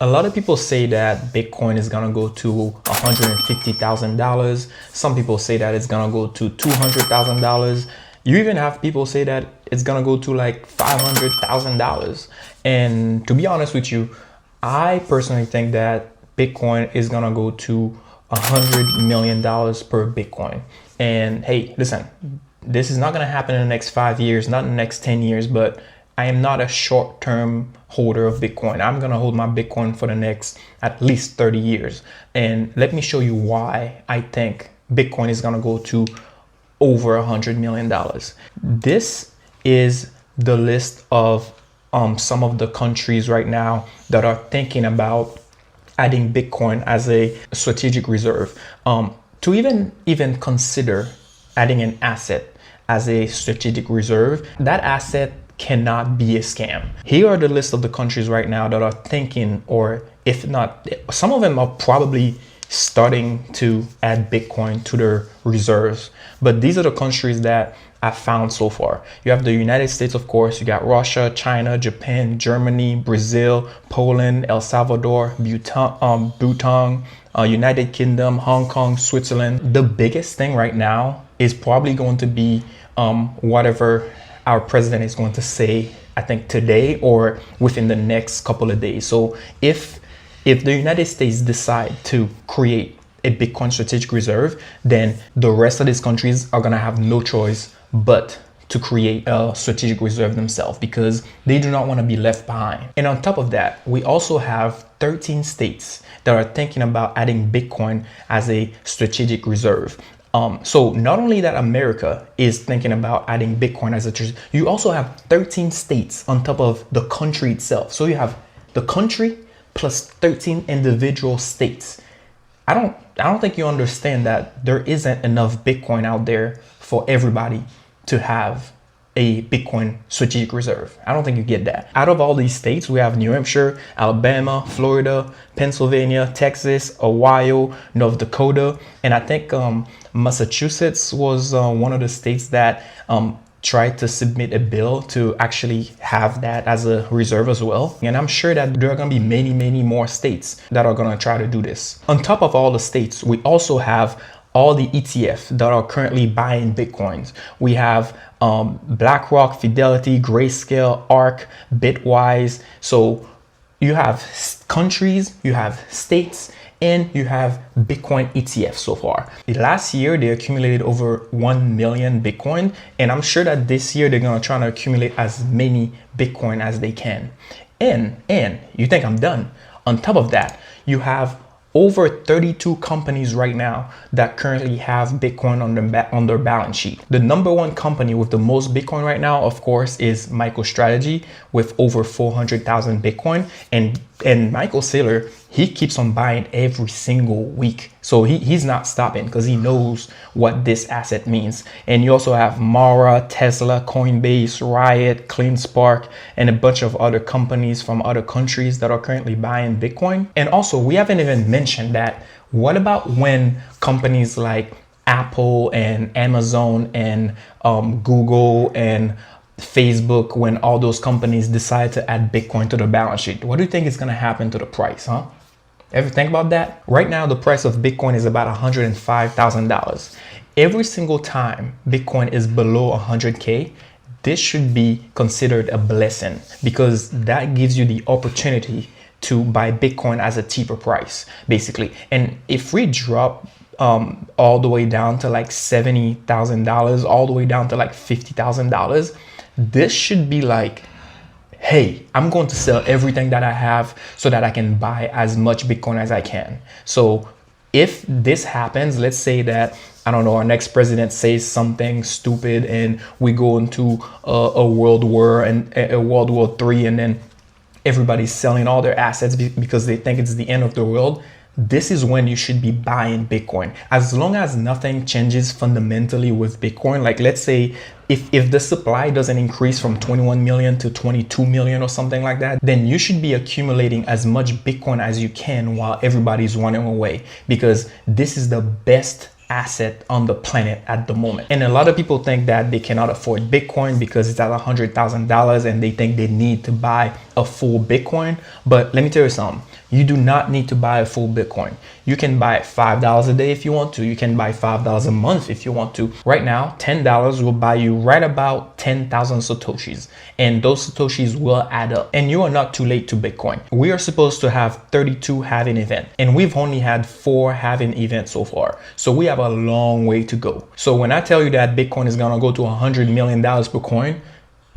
A lot of people say that Bitcoin is gonna go to $150,000. Some people say that it's gonna go to $200,000. You even have people say that it's gonna go to like $500,000. And to be honest with you, I personally think that Bitcoin is gonna go to $100 million per Bitcoin. And hey, listen, this is not gonna happen in the next 5 years, not in the next 10 years, but I am not a short-term holder of Bitcoin. I'm gonna hold my Bitcoin for the next at least 30 years. And let me show you why I think Bitcoin is gonna go to over $100 million. This is the list of some of the countries right now that are thinking about adding Bitcoin as a strategic reserve. To even consider adding an asset as a strategic reserve, that asset cannot be a scam. Here are the list of the countries right now that are thinking, or if not, some of them are probably starting to add Bitcoin to their reserves. But these are the countries that I found so far. You have the United States, of course, you got Russia, China, Japan, Germany, Brazil, Poland, El Salvador, Bhutan, United Kingdom, Hong Kong, Switzerland. The biggest thing right now is probably going to be whatever our president is going to say, I think today or within the next couple of days. So if the United States decide to create a Bitcoin strategic reserve, then the rest of these countries are gonna have no choice but to create a strategic reserve themselves, because they do not want to be left behind. And on top of that, we also have 13 states that are thinking about adding Bitcoin as a strategic reserve. So not only that America is thinking about adding Bitcoin as a treasury, you also have 13 states on top of the country itself. So you have the country plus 13 individual states. I don't think you understand that there isn't enough Bitcoin out there for everybody to have a Bitcoin strategic reserve. I don't think you get that. Out of all these states, we have New Hampshire, Alabama, Florida, Pennsylvania, Texas, Ohio, North Dakota, and I think Massachusetts was one of the states that tried to submit a bill to actually have that as a reserve as well. And I'm sure that there are going to be many more states that are going to try to do this. On top of all the states, we also have all the ETF that are currently buying Bitcoins. We have BlackRock, Fidelity, Grayscale, ARK, Bitwise. So you have countries, you have states, and you have Bitcoin ETF so far. Last year, they accumulated over 1 million Bitcoin. And I'm sure that this year, they're gonna try to accumulate as many Bitcoin as they can. And you think I'm done. On top of that, you have over 32 companies right now that currently have Bitcoin on their balance sheet. The number one company with the most Bitcoin right now, of course, is MicroStrategy with over 400,000 Bitcoin. And Michael Saylor, he keeps on buying every single week. So he's not stopping because he knows what this asset means. And you also have Mara, Tesla, Coinbase, Riot, CleanSpark, and a bunch of other companies from other countries that are currently buying Bitcoin. And also, we haven't even mentioned that. What about when companies like Apple and Amazon and Google and Facebook, when all those companies decide to add Bitcoin to their balance sheet? What do you think is going to happen to the price, huh? Ever think about that? Right now, the price of Bitcoin is about $105,000. Every single time Bitcoin is below 100K, this should be considered a blessing, because that gives you the opportunity to buy Bitcoin as a cheaper price, basically. And if we drop all the way down to like $70,000, all the way down to like $50,000, this should be like, hey, I'm going to sell everything that I have so that I can buy as much Bitcoin as I can. So if this happens, let's say that, I don't know, our next president says something stupid and we go into a world war and a World War III, and then everybody's selling all their assets because they think it's the end of the world. This is when you should be buying Bitcoin. As long as nothing changes fundamentally with Bitcoin, like let's say if the supply doesn't increase from 21 million to 22 million or something like that, then you should be accumulating as much Bitcoin as you can while everybody's running away, because this is the best asset on the planet at the moment. And a lot of people think that they cannot afford Bitcoin because it's at $100,000 and they think they need to buy a full Bitcoin. But let me tell you something. You do not need to buy a full Bitcoin. You can buy it $5 a day if you want to. You can buy $5 a month if you want to. Right now, $10 will buy you right about 10,000 Satoshis. And those Satoshis will add up. And you are not too late to Bitcoin. We are supposed to have 32 halving events. And we've only had 4 halving events so far. So we have a long way to go. So when I tell you that Bitcoin is gonna go to $100 million per coin,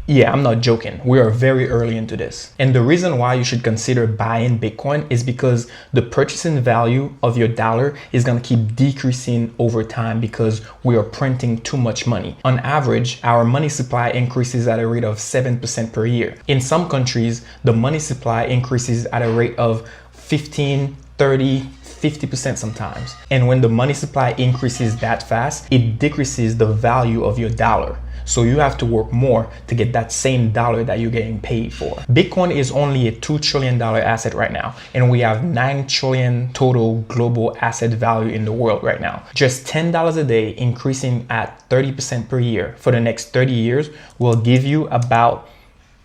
yeah, I'm not joking. We are very early into this. And the reason why you should consider buying Bitcoin is because the purchasing value of your dollar is going to keep decreasing over time because we are printing too much money. On average, our money supply increases at a rate of 7% per year. In some countries, the money supply increases at a rate of 15, 30, 50% sometimes. And when the money supply increases that fast, it decreases the value of your dollar. So you have to work more to get that same dollar that you're getting paid for. Bitcoin is only a $2 trillion asset right now, and we have 9 trillion total global asset value in the world right now. Just $10 a day increasing at 30% per year for the next 30 years will give you about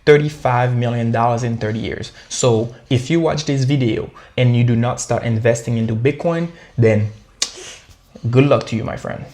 $35 million in 30 years. So if you watch this video and you do not start investing into Bitcoin, then good luck to you, my friend.